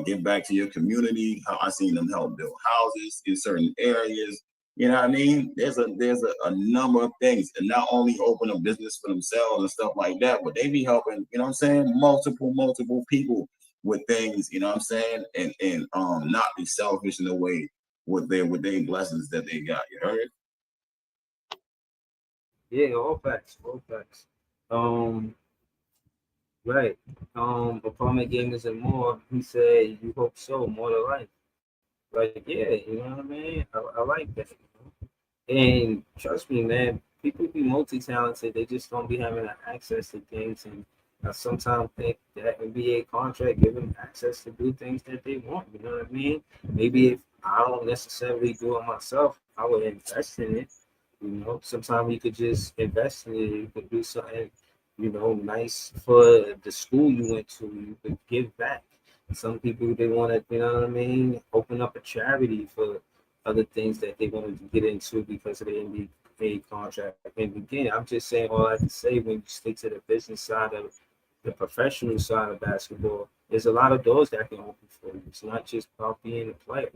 Give back to your community. How I seen them help build houses in certain areas. You know what I mean? There's a number of things, and not only open a business for themselves and stuff like that, but they be helping, you know what I'm saying, multiple people with things, you know what I'm saying, and not be selfish in the way with their blessings that they got. You heard? Yeah, all facts, all facts. Right. Apartment gamers and more. He said, "You hope so, more to life." Like, yeah, you know what I mean. I like that. And trust me, man, people be multi-talented. They just don't be having access to things. And I sometimes think that NBA contract give them access to do things that they want. You know what I mean? Maybe if I don't necessarily do it myself, I would invest in it. You know, sometimes you could just invest in it. You could do something, you know, nice for the school you went to. You could give back. Some people they want to, you know what I mean, open up a charity for other things that they wanted to get into because of the NBA contract. And again, I'm just saying all I can say when you stick to the business side of the professional side of basketball, there's a lot of doors that can open for you. It's not just about being a player,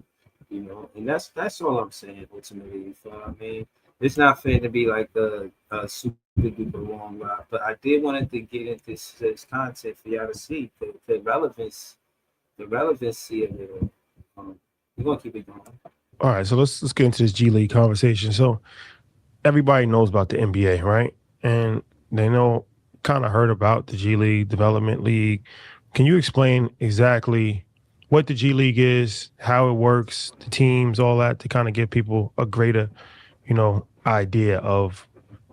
you know. And that's all I'm saying ultimately. You feel what I mean? It's not fair to be like a super duper long ride, but I did wanted to get into this content for y'all to see the relevancy of it. We're gonna keep it going. All right, so let's get into this G League conversation. So everybody knows about the NBA, right? And they know kind of heard about the G League Development League. Can you explain exactly what the G League is, how it works, the teams, all that, to kind of give people a greater, you know, idea of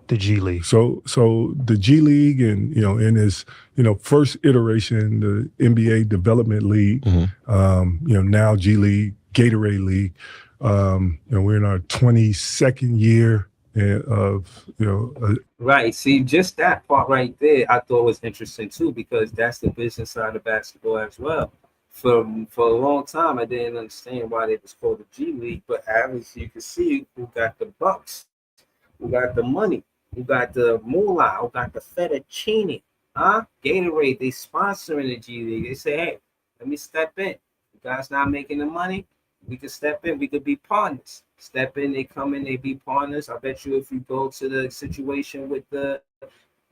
the G League? So the G League and, you know, in its, you know, first iteration, the NBA Development League, you know, now G League, Gatorade League, you know, we're in our 22nd year of, you know. Right. See, just that part right there, I thought was interesting too, because that's the business side of basketball as well. For a long time, I didn't understand why it was called the G League, but as you can see, who got the bucks, who got the money, who got the moolah, who got the fettuccine, Gatorade, they sponsoring the G League. They say, hey, let me step in. You guys not making the money, we could step in, we could be partners. Step in, they come in, they be partners. I bet you if you go to the situation with the,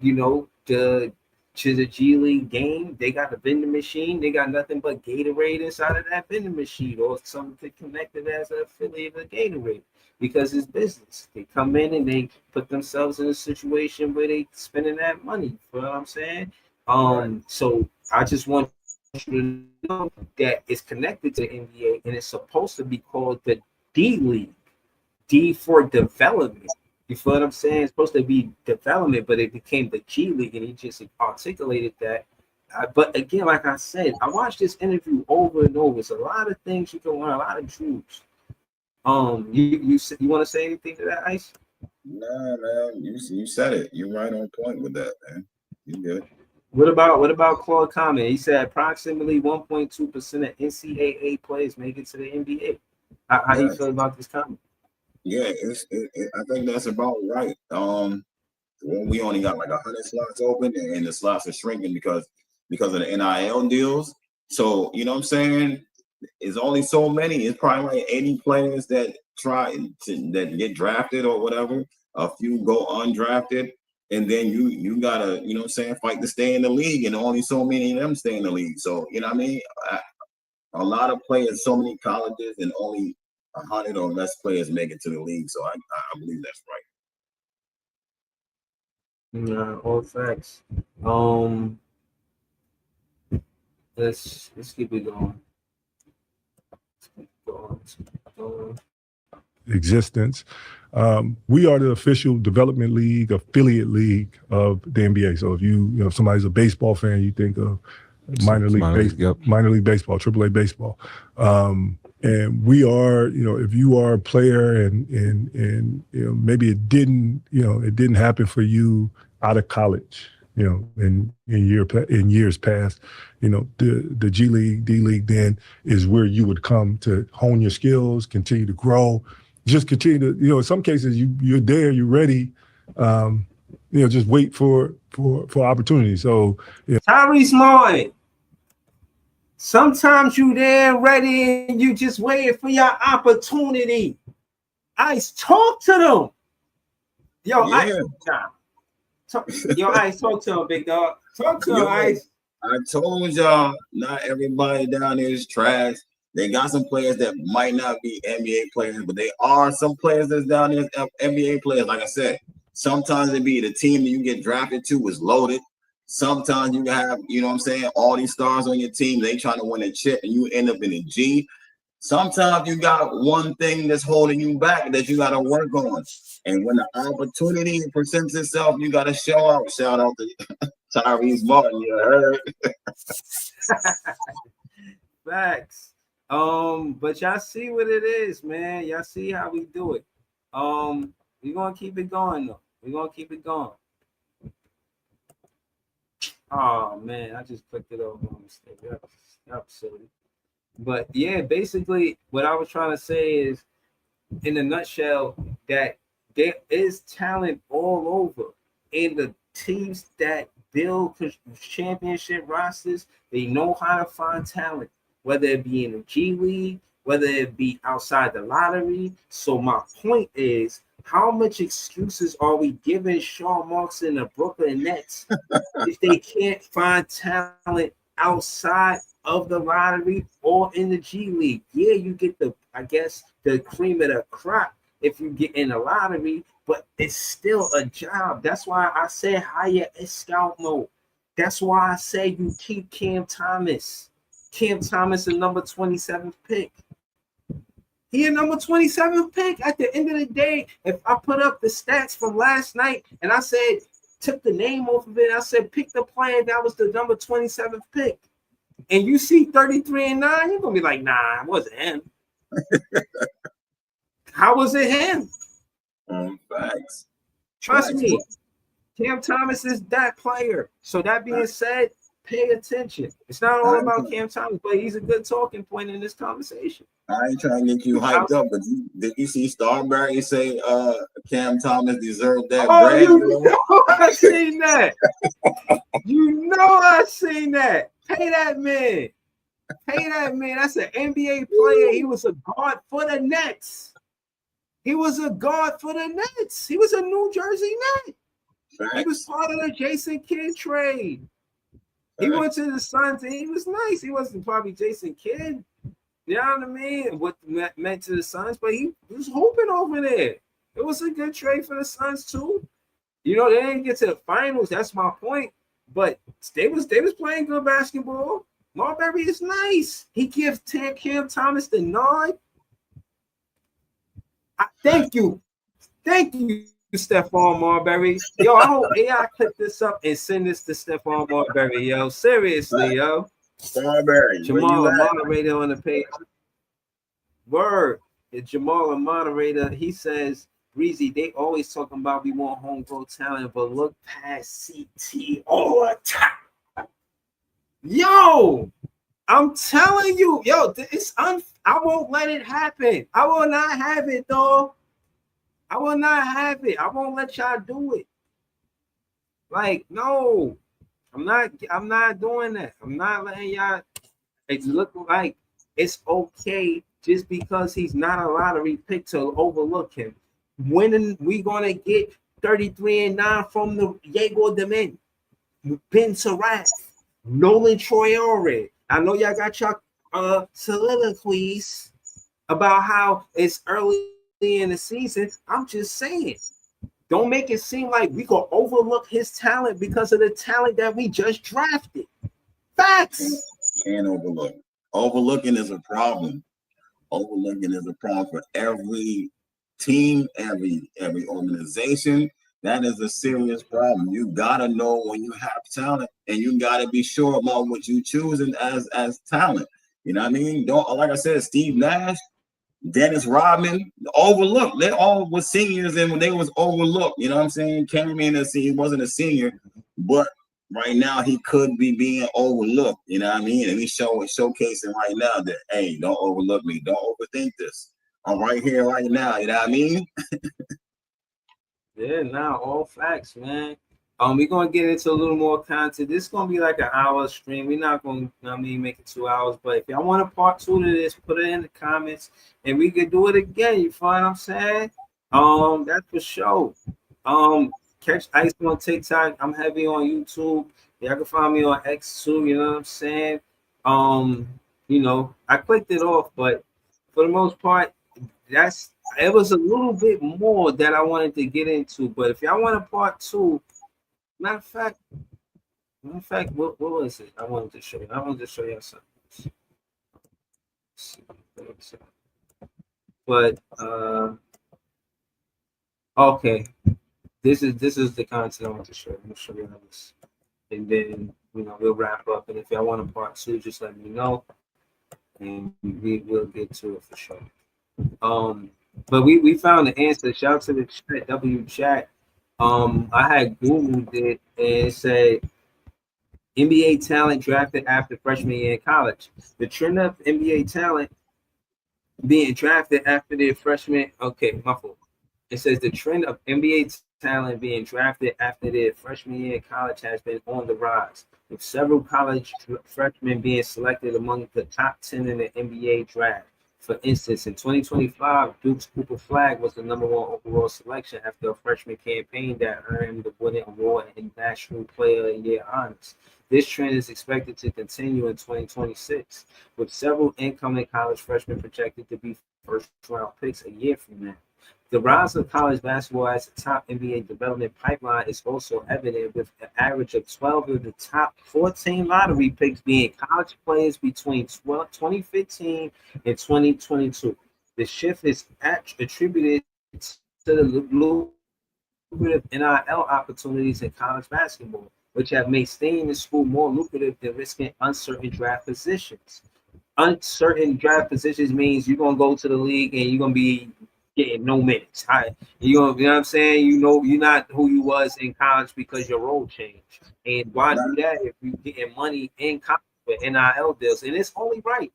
you know, to the G League game, they got a vending machine, they got nothing but Gatorade inside of that vending machine, or something connected as an affiliate of Gatorade, because it's business. They come in and they put themselves in a situation where they spending that money. You know what I'm saying? So I just want you to know that it's connected to the NBA and it's supposed to be called the D League. D for development. You feel what I'm saying? It's supposed to be development, but it became the G League, and he just articulated that. But again, like I said, I watched this interview over and over. It's a lot of things you can learn, a lot of truths. You want to say anything to that, Ice? Nah, man, you said it. You're right on point with that, man. You good. What about Claude Comment? He said approximately 1.2% of NCAA players make it to the NBA. How do you feel about this comment? Yeah, I think that's about right. We only got like 100 slots open, and the slots are shrinking because of the NIL deals. So you know what I'm saying? It's only so many. It's probably like 80 players that that get drafted or whatever. A few go undrafted, and then you gotta, you know what I'm saying, fight to stay in the league, and only so many of them stay in the league. So you know what I mean? A lot of players, so many colleges, and only 100 or less players make it to the league. So I believe that's right. Nah, all facts. Let's keep it going. Existence. We are the official development league, affiliate league of the NBA. So if somebody's a baseball fan, you think of minor league baseball, AAA baseball. And we are, if you are a player and maybe it didn't happen for you out of college, in years past, the G League, D League then is where you would come to hone your skills, continue to grow, just continue to, in some cases you're there, you're ready, just wait for opportunity. So Tyrese Martin. Sometimes you there ready and you just waiting for your opportunity. Ice, talk to them. Yo, Yeah. Ice, talk to him, big dog. Talk to him, Yo, Ice. I told y'all, not everybody down there is trash. They got some players that might not be NBA players, but they are some players that's down there NBA players. Like I said, sometimes it be the team that you get drafted to is loaded. Sometimes you have, you know what I'm saying, all these stars on your team, they trying to win a chip and you end up in a G. Sometimes you got one thing that's holding you back that you got to work on. And when the opportunity presents itself, you got to show out. Shout out to Tyrese Martin, you heard? Facts. But y'all see what it is, man. Y'all see how we do it. We're gonna keep it going though. We're gonna keep it going. Oh man, I just clicked it over on mistake. Yep, silly. But yeah, basically what I was trying to say is, in a nutshell, that there is talent all over, and the teams that build championship rosters, they know how to find talent, whether it be in the G League, whether it be outside the lottery. So my point is, how much excuses are we giving Sean Marks and the Brooklyn Nets if they can't find talent outside of the lottery or in the G League? Yeah, you get the cream of the crop if you get in the lottery, but it's still a job. That's why I say hire a scout mode. That's why I say you keep Cam Thomas. Cam Thomas, the number 27th pick. He a number 27th pick. At the end of the day, if I put up the stats from last night and I said, took the name off of it, I said, pick the player that was the number 27th pick, and you see 33-9, you're going to be like, nah, it wasn't him. How was it him? Facts. Trust me, Cam Thomas is that player. So that being said, pay attention. It's not all about Cam Thomas, but he's a good talking point in this conversation. I ain't trying to get you hyped up, but did you see Starberry say Cam Thomas deserved that bread? You know I seen that. You know I seen that. Pay that man. Pay that man. That's an NBA player. He was a guard for the Nets. He was a guard for the Nets. He was a New Jersey Net. Facts. He was part of the Jason Kidd trade. He went to the Suns and he was nice. He wasn't probably Jason Kidd. You know what I mean? What meant to the Suns, but he was hooping over there. It was a good trade for the Suns too. You know, they didn't get to the finals. That's my point. But they was playing good basketball. Marbury is nice. He gives Cam Thomas the nod. Thank you, Stephon Marbury. Yo, I hope AI clip this up and send this to Stephon Marbury. Yo, seriously, yo. Starberry, Jamal, a moderator on the page. Word. Jamal, a moderator. He says, Breezy, they always talking about we want homegrown talent, but look past CT all the time. Yo, I'm telling you, yo, I won't let it happen. I will not have it, though. I will not have it. I won't let y'all do it. Like, no, I'm not doing that. I'm not letting y'all. It look like it's okay just because he's not a lottery pick to overlook him. When we gonna get 33-9 from the Diego Demin, Ben Surratt, Nolan Troyore? I know y'all got your soliloquies about how it's early in the season. I'm just saying, don't make it seem like we gonna overlook his talent because of the talent that we just drafted. Facts. Can't overlook. Overlooking is a problem. Overlooking is a problem for every team, every organization. That is a serious problem. You gotta know when you have talent, and you gotta be sure about what you choosing as talent. You know what I mean? Don't, like I said, Steve Nash, Dennis Rodman, overlooked. They all were seniors, and when they was overlooked, you know what I'm saying? Came in as he wasn't a senior, but right now he could be being overlooked. You know what I mean? And he's showcasing right now that, hey, don't overlook me. Don't overthink this. I'm right here right now. You know what I mean? Yeah, now all facts, man. We're gonna get into a little more content. This is gonna be like an hour stream. We're not gonna, make it 2 hours. But if y'all want a part 2 to this, put it in the comments, and we could do it again. You find what I'm saying? That's for sure. Catch Ice on TikTok. I'm heavy on YouTube. Y'all can find me on X too. You know what I'm saying? I clicked it off, but for the most part, it was a little bit more that I wanted to get into. But if y'all want a part 2. Matter of fact, what was it? I wanted to show you. I wanted to show you something. But okay, this is the content I want to show you. I'm gonna show you this, and then we'll wrap up. And if y'all want a part 2, just let me know, and we will get to it for sure. But we found the answer. Shout out to the chat, W chat. I had Googled it and it said NBA talent drafted after freshman year in college. The trend of NBA talent being drafted after their freshman. Okay, my fault. It says the trend of NBA talent being drafted after their freshman year in college has been on the rise, with several college freshmen being selected among the top 10 in the NBA draft. For instance, in 2025, Duke's Cooper Flagg was the number 1 overall selection after a freshman campaign that earned him the winning award in National Player of the Year honors. This trend is expected to continue in 2026, with several incoming college freshmen projected to be first-round picks a year from now. The rise of college basketball as a top NBA development pipeline is also evident, with an average of 12 of the top 14 lottery picks being college players between 2015 and 2022. The shift is attributed to the lucrative NIL opportunities in college basketball, which have made staying in school more lucrative than risking uncertain draft positions. Uncertain draft positions means you're going to go to the league and you're going to be getting no minutes. You know what I'm saying? You're not who you was in college because your role changed. And why do that if you're getting money in college with NIL deals? And it's only right?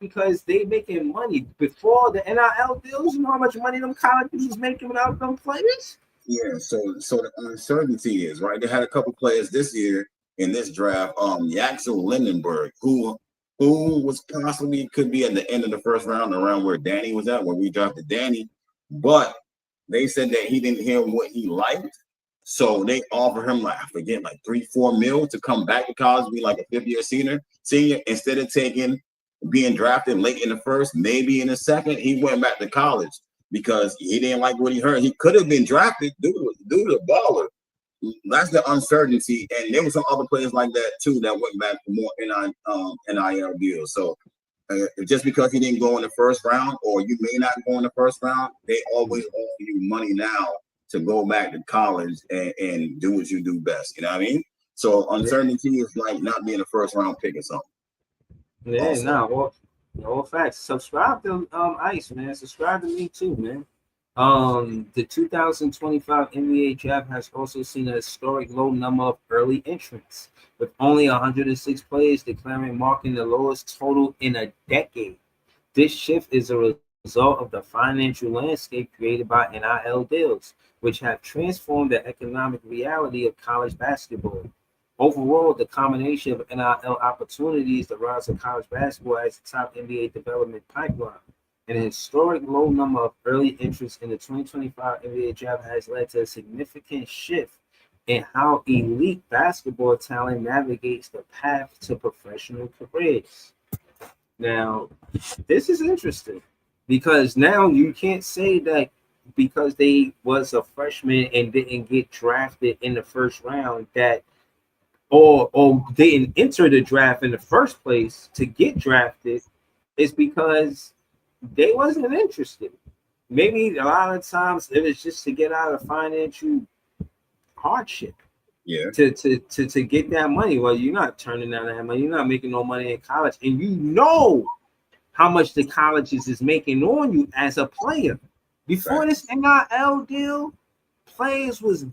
Because they making money before the NIL deals. You know how much money them colleges was making without them players? Yeah, so the uncertainty is right. They had a couple players this year in this draft. Yaxel Lindenberg, who was possibly could be at the end of the first round, around where Danny was at when we drafted Danny, but they said that he didn't hear what he liked, so they offered him like 3-4 mil to come back to college, be like a 5th-year senior instead of being drafted late in the first, maybe in the second. He went back to college because he didn't like what he heard. He could have been drafted due to the baller. That's the uncertainty, and there were some other players like that too that went back for more NIL deals. So just because you didn't go in the first round, or you may not go in the first round, they always offer you money now to go back to college and do what you do best. You know what I mean? So uncertainty is like not being a first round pick or something. Yeah, all facts. Subscribe to Ice, man. Subscribe to me too, man. The 2025 NBA draft has also seen a historic low number of early entrants, with only 106 players declaring, marking the lowest total in a decade. This shift is a result of the financial landscape created by NIL deals, which have transformed the economic reality of college basketball. Overall, the combination of NIL opportunities, the rise of college basketball as the top NBA development pipeline, and a historic low number of early interest in the 2025 NBA draft has led to a significant shift in how elite basketball talent navigates the path to professional careers. Now, this is interesting because now you can't say that because they was a freshman and didn't get drafted in the first round that or didn't enter the draft in the first place to get drafted is because they wasn't interested. Maybe a lot of times it was just to get out of financial hardship. Yeah. To get that money. Well, you're not turning down that money. You're not making no money in college, and you know how much the colleges is making on you as a player. Before this NIL deal, players was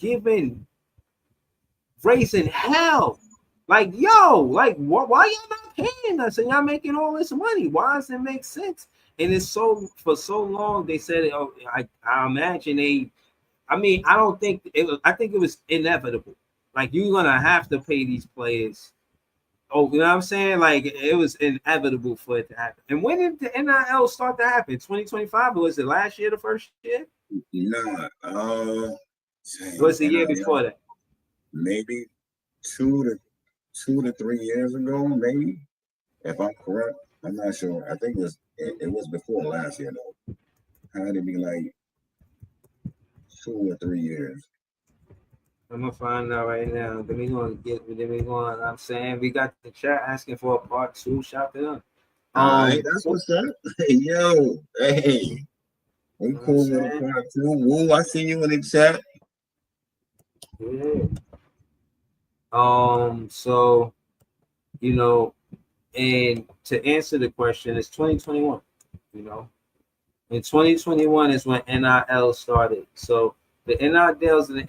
raising hell. Like, yo, like, why y'all not paying us and y'all making all this money? Why does it make sense? And it's for so long they said, I imagine I don't think it was. I think it was inevitable. Like you're gonna have to pay these players. Oh, you know what I'm saying? Like it was inevitable for it to happen. And when did the NIL start to happen? 2025, or was it last year, the first year? Nah, Was the year before that? Maybe 2 to 3 years ago, maybe. If I'm correct, I'm not sure. I think it was before last year though. Had to be like 2 or 3 years. I'm gonna find out right now. Then we going. I'm saying we got the chat asking for a part 2. Shout to them. All right, that's what's up. Hey, yo, hey, we cool with a part 2. Woo, I see you in the chat. Yeah. So you know, and to answer the question, it's 2021. You know, in 2021 is when NIL started. So the NIL deals in the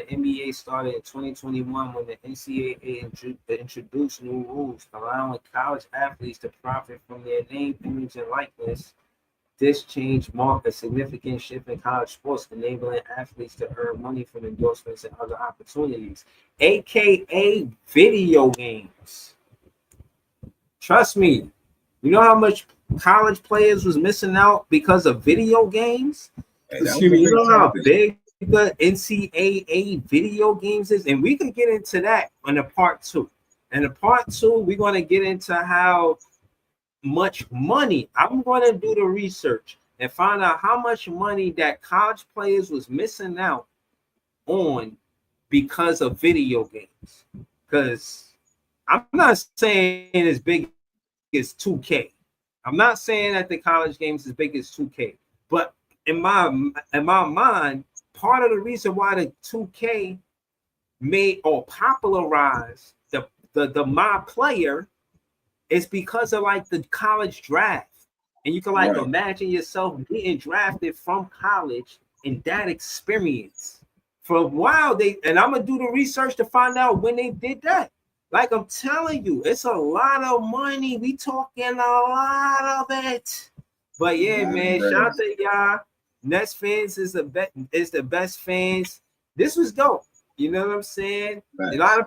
NBA started in 2021 when the NCAA introduced new rules allowing college athletes to profit from their name, image, and likeness. This change marked a significant shift in college sports, enabling athletes to earn money from endorsements and other opportunities, aka video games. Trust me, you know how much college players was missing out because of video games? Hey, You know how big the NCAA video games is? And we can get into that in a part 2. In a part 2, we're going to get into how much money. I'm going to do the research and find out how much money that college players was missing out on because of video games. Because I'm not saying as big as 2K. I'm not saying that the college games is big as 2K, but in my mind, part of the reason why the 2K made or popularized the my player is because of like the college draft. And you can like imagine yourself getting drafted from college and that experience. For a while, I'm gonna do the research to find out when they did that. Like I'm telling you, it's a lot of money. We talking a lot of it. But yeah, man, shout out to y'all. Nets fans is the best fans. This was dope. You know what I'm saying? Right. A lot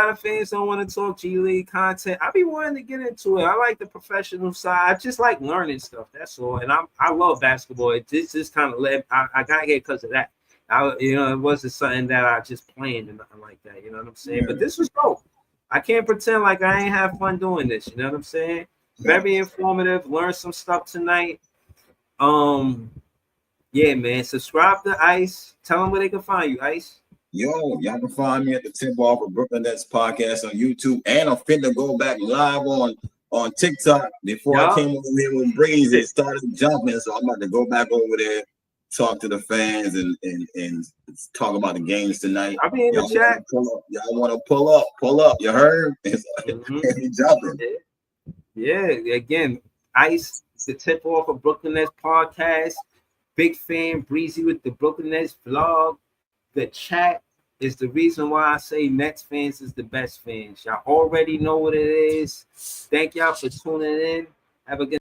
of fans don't want to talk G League content. I be wanting to get into it. I like the professional side. I just like learning stuff. That's all. And I love basketball. It just kind of led. I got here because of that. It wasn't something that I just planned and nothing like that. You know what I'm saying? Yeah. But this was dope. I can't pretend like I ain't have fun doing this. You know what I'm saying? Very informative. Learned some stuff tonight. Yeah, man. Subscribe to Ice. Tell them where they can find you, Ice. Yo, y'all can find me at the Tip Off of Brooklyn Nets podcast on YouTube, and I'm finna go back live on TikTok. Before I came over here with Breeze, it started jumping, so I'm about to go back over there, talk to the fans, and talk about the games tonight. I'll be in the chat. Y'all want to pull up. You heard? It's jumping. Yeah, again, Ice, the Tip Off of Brooklyn Nets podcast. Big fan, Breezy with the Brooklyn Nets vlog. The chat is the reason why I say Nets fans is the best fans. Y'all already know what it is. Thank y'all for tuning in. Have a good